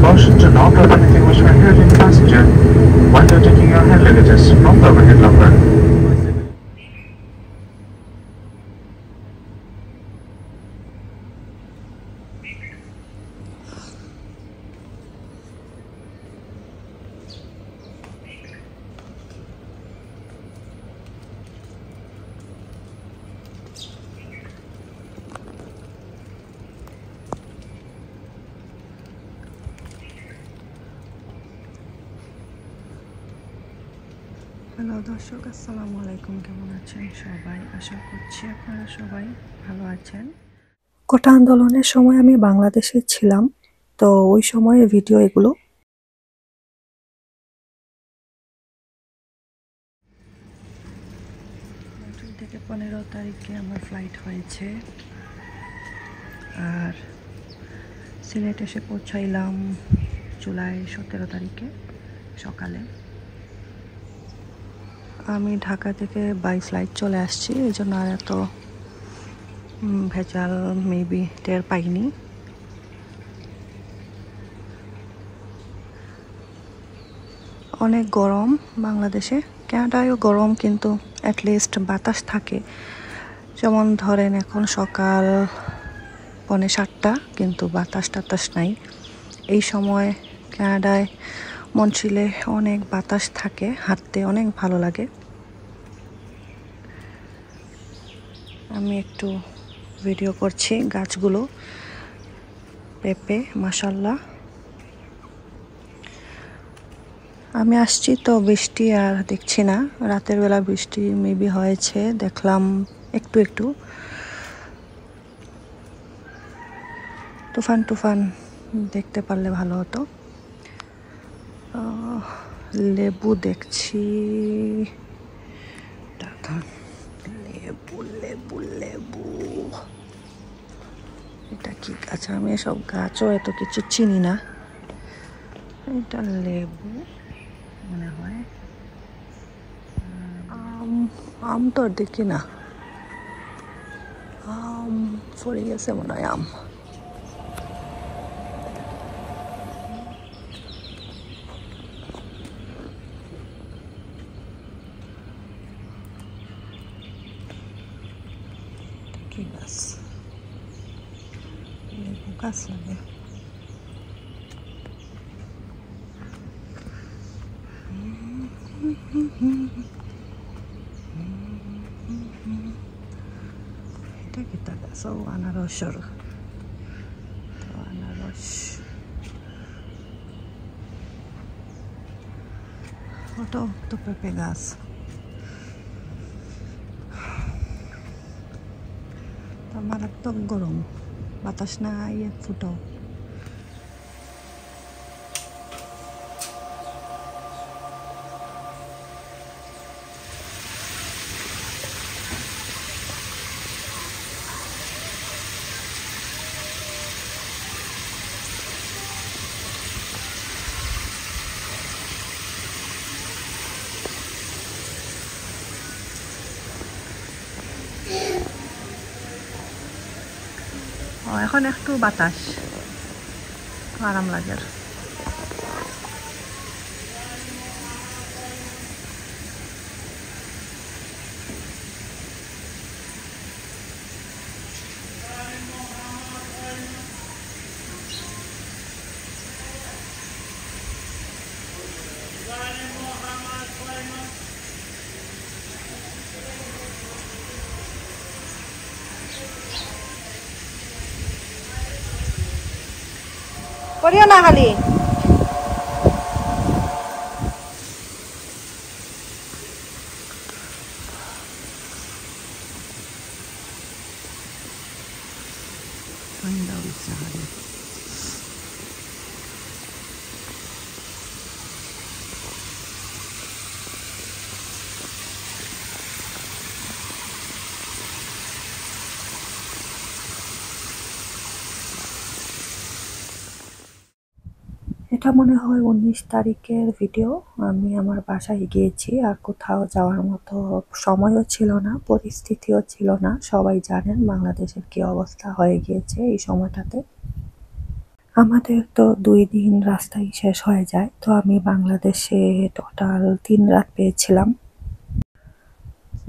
Caution to not drop anything which may hurt any passenger while you're taking your hand luggages from the overhead locker. Hello দর্শক, আসসালামু আলাইকুম। কেমন আছেন সবাই? আশা করছি আপনারা সবাই ভালো আছেন। কোটা আন্দোলনের সময় আমি বাংলাদেশে ছিলাম, তো ওই সময়ের ভিডিও এগুলো। থেকে 15 তারিখে আমার ফ্লাইট হয়েছে, আর সিলেট এসে পৌঁছাইলাম জুলাই 17 তারিখে সকালে। আমি ঢাকা থেকে বাই ফ্লাইট চলে আসছি, এই জন্য আর এত ভেজাল মেবি টের পাইনি। অনেক গরম বাংলাদেশে, কানাডায়ও গরম, কিন্তু অ্যাটলিস্ট বাতাস থাকে। যেমন ধরেন এখন সকাল 6:45, কিন্তু বাতাস টাতাস নাই। এই সময় কানাডায় মন্ট্রিলে অনেক বাতাস থাকে, হাঁটতে অনেক ভালো লাগে। আমি একটু ভিডিও করছি গাছগুলো, পেঁপে মাশাআল্লাহ। আমি আসছি তো বৃষ্টি আর দেখছি না, রাতের বেলা বৃষ্টি মেবি হয়েছে, দেখলাম একটু একটু। তুফান টুফান দেখতে পারলে ভালো হতো। লেবু দেখছি, লেবু লেবু লেবু। এটা কি গাছ? আমি এসব গাছও এত কিছু চিনি না। এটা লেবু মনে হয়। আম তো দেখি না, আম পড়ে গেছে মনে হয় আম। কি গাছ? লেবু গাছ লাগে। এটা কি তা গাছ? ও আনারসর। তো কত তো পেঁপে গাছ। মারাত্মক গরম, বাতাস নাই এক ফুটাও। এখন একটু বাতাস, আরাম লাগে। করিও না খালি। এটা মনে হয় 19 তারিখের ভিডিও। আমি আমার বাসায় গিয়েছি, আর কোথাও যাওয়ার মতো সময়ও ছিল না, পরিস্থিতিও ছিল না। সবাই জানেন বাংলাদেশের কি অবস্থা হয়ে গিয়েছে এই সময়টাতে। আমাদের তো 2 দিন রাস্তায় শেষ হয়ে যায়। তো আমি বাংলাদেশে টোটাল 3 রাত পেয়েছিলাম।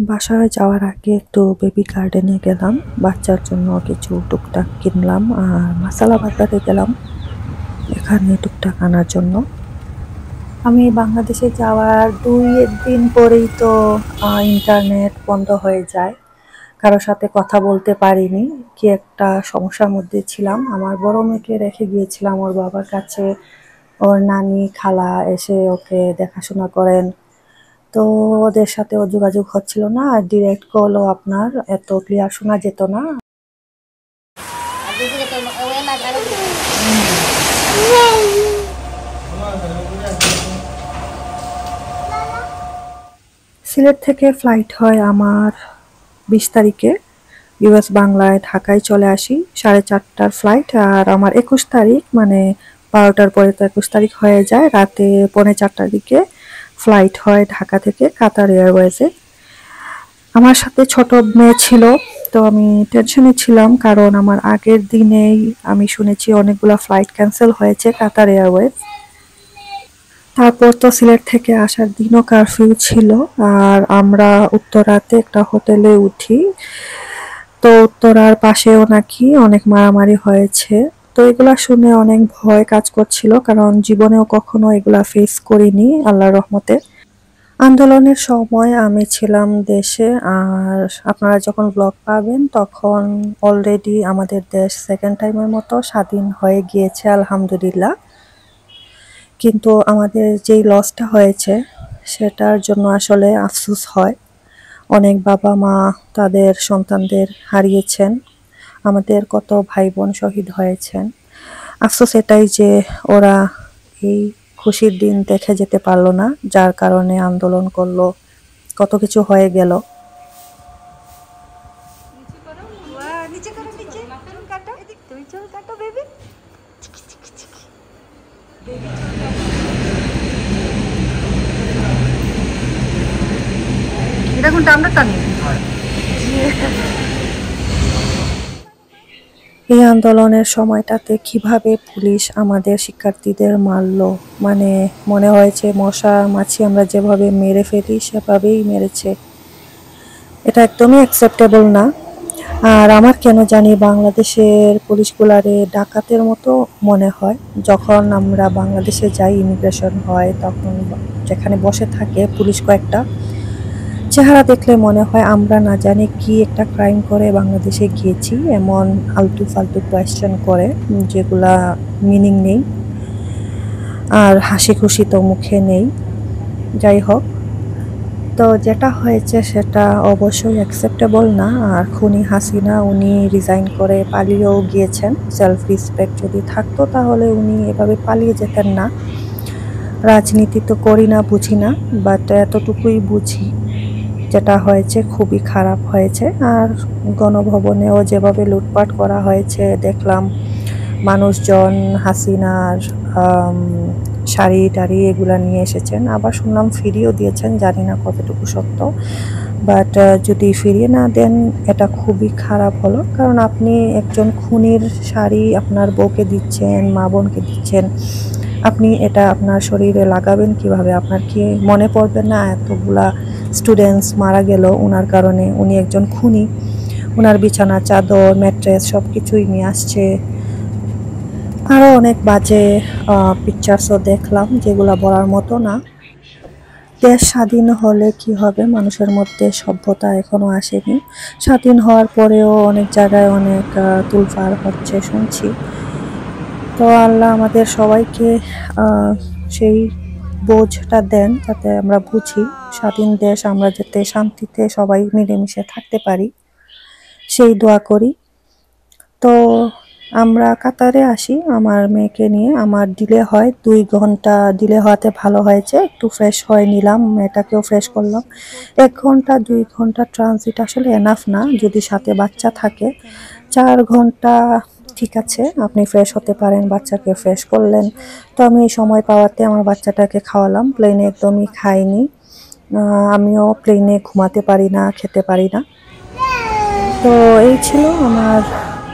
বাসায় যাওয়ার আগে একটু বেবি গার্ডেনে গেলাম, বাচ্চার জন্য কিছু টুকটাক কিনলাম, আর মশলা বাজারে গেলাম এখানে টুকটাক আনার জন্য। আমি বাংলাদেশে যাওয়ার 2 দিন পরেই তো ইন্টারনেট বন্ধ হয়ে যায়, কারোর সাথে কথা বলতে পারিনি। কি একটা সমস্যার মধ্যে ছিলাম। আমার বড় মেয়েকে রেখে গিয়েছিলাম ওর বাবার কাছে, ওর নানি খালা এসে ওকে দেখাশোনা করেন। তো ওদের সাথেও যোগাযোগ হচ্ছিল না, আর ডিরেক্ট কলও আপনার এত ক্লিয়ার শোনা যেত না। সিলেট থেকে ফ্লাইট হয় আমার 20 তারিখে। ইউএস বাংলায় ঢাকায় চলে আসি 4:30টার ফ্লাইট। আর আমার 21 তারিখ মানে 12টার পরে তো 21 তারিখ হয়ে যায়, রাতে 3:45টার দিকে ফ্লাইট হয় ঢাকা থেকে কাতার এয়ারওয়েজে। আমার সাথে ছোট মেয়ে ছিল, তো আমি টেনশনে ছিলাম, কারণ আমার আগের দিনেই আমি শুনেছি অনেকগুলো ফ্লাইট ক্যান্সেল হয়েছে কাতার এয়ারওয়েজ। তারপর তো সিলেট থেকে আসার দিনও কারফিউ ছিল, আর আমরা উত্তরাতে একটা হোটেলে উঠি। তো উত্তরার পাশেও নাকি অনেক মারামারি হয়েছে। তো এগুলা শুনে অনেক ভয় কাজ করছিল, কারণ জীবনেও কখনো এগুলা ফেস করিনি আল্লাহর রহমতে। আন্দোলনের সময় আমি ছিলাম দেশে, আর আপনারা যখন ব্লগ পাবেন তখন অলরেডি আমাদের দেশ সেকেন্ড টাইমের মতো স্বাধীন হয়ে গিয়েছে আলহামদুলিল্লাহ। কিন্তু আমাদের যেই লসটা হয়েছে সেটার জন্য আসলে আফসোস হয়। অনেক বাবা মা তাদের সন্তানদের হারিয়েছেন, আমাদের কত ভাই বোন শহীদ হয়েছেন। আফসোস এটাই যে ওরা এই খুশির দিন দেখে যেতে পারলো না, যার কারণে আন্দোলন করলো, কত কিছু হয়ে গেল। এটা কোনটা আমরা টানি? এই আন্দোলনের সময়টাতে কিভাবে পুলিশ আমাদের শিক্ষার্থীদের মারলো, মানে মনে হয়েছে মশা মাছি আমরা যেভাবে মেরে ফেলি সেভাবেই মেরেছে। এটা একদমই অ্যাকসেপ্টেবল না। আর আমার কেন জানি বাংলাদেশের পুলিশগুলারে ডাকাতের মতো মনে হয়। যখন আমরা বাংলাদেশে যাই, ইমিগ্রেশন হয়, তখন যেখানে বসে থাকে পুলিশ কয়েকটা, চেহারা দেখলে মনে হয় আমরা না জানি কি একটা ক্রাইম করে বাংলাদেশে গিয়েছি। এমন আলতু ফালতু কোয়েশ্চেন করে যেগুলা মিনিং নেই, আর হাসি খুশি তো মুখে নেই। যাই হোক, তো যেটা হয়েছে সেটা অবশ্যই অ্যাকসেপ্টেবল না। আর খুনি হাসিনা উনি রিজাইন করে পালিয়েও গিয়েছেন। সেলফ রেসপেক্ট যদি থাকতো তাহলে উনি এভাবে পালিয়ে যেতেন না। রাজনীতি তো করি না, বুঝি না, বাট এতটুকুই বুঝি যেটা হয়েছে খুবই খারাপ হয়েছে। আর গণভবনেও যেভাবে লুটপাট করা হয়েছে দেখলাম, মানুষজন হাসিনার শাড়ি টাড়ি এগুলা নিয়ে এসেছেন, আবার শুনলাম ফিরিয়েও দিয়েছেন, জানি না কতটুকু সত্য। বাট যদি ফিরিয়ে না দেন এটা খুবই খারাপ হলো, কারণ আপনি একজন খুনির শাড়ি আপনার বউকে দিচ্ছেন, মা বোনকে দিচ্ছেন, আপনি এটা আপনার শরীরে লাগাবেন কিভাবে? আপনার কি মনে পড়বে না এতগুলা স্টুডেন্টস মারা গেল ওনার কারণে? উনি একজন খুনি, ওনার বিছানা চাদর ম্যাট্রেস সব কিছুই নিয়ে আসছে। আরও অনেক বাজে পিকচার্সও দেখলাম যেগুলো বলার মতো না। দেশ স্বাধীন হলে কি হবে, মানুষের মধ্যে সভ্যতা এখনো আসেনি। স্বাধীন হওয়ার পরেও অনেক জায়গায় অনেক তুলপাড় হচ্ছে শুনছি। তো আল্লাহ আমাদের সবাইকে সেই বোঝটা দেন যাতে আমরা বুঝি, স্বাধীন দেশ আমরা যাতে শান্তিতে সবাই মিলেমিশে থাকতে পারি, সেই দোয়া করি। তো আমরা কাতারে আসি আমার মেয়েকে নিয়ে। আমার ডিলে হয় 2 ঘন্টা, ডিলে হওয়াতে ভালো হয়েছে, একটু ফ্রেশ হয়ে নিলাম, মেয়েটাকেও ফ্রেশ করলাম। 1 ঘন্টা 2 ঘন্টা ট্রানজিট আসলে এনাফ না, যদি সাথে বাচ্চা থাকে। 4 ঘন্টা ঠিক আছে, আপনি ফ্রেশ হতে পারেন, বাচ্চাকে ফ্রেশ করলেন। তো আমি এই সময় পাওয়াতে আমার বাচ্চাটাকে খাওয়ালাম। প্লেনে একদমই খাইনি, আমিও প্লেনে ঘুমাতে পারি না, খেতে পারি না। তো এই ছিল আমার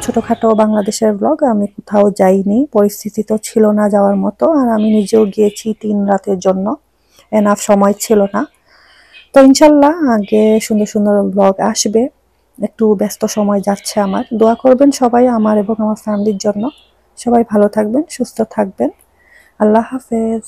ছোটোখাটো বাংলাদেশের ব্লগ। আমি কোথাও যাইনি, পরিস্থিতি তো ছিল না যাওয়ার মতো, আর আমি নিজেও গিয়েছি 3 রাতের জন্য, এনাফ সময় ছিল না। তো ইনশাল্লাহ আগে সুন্দর সুন্দর ব্লগ আসবে। একটু ব্যস্ত সময় যাচ্ছে আমার। দোয়া করবেন সবাই আমার এবং আমার ফ্যামিলির জন্য। সবাই ভালো থাকবেন, সুস্থ থাকবেন। আল্লাহ হাফেজ।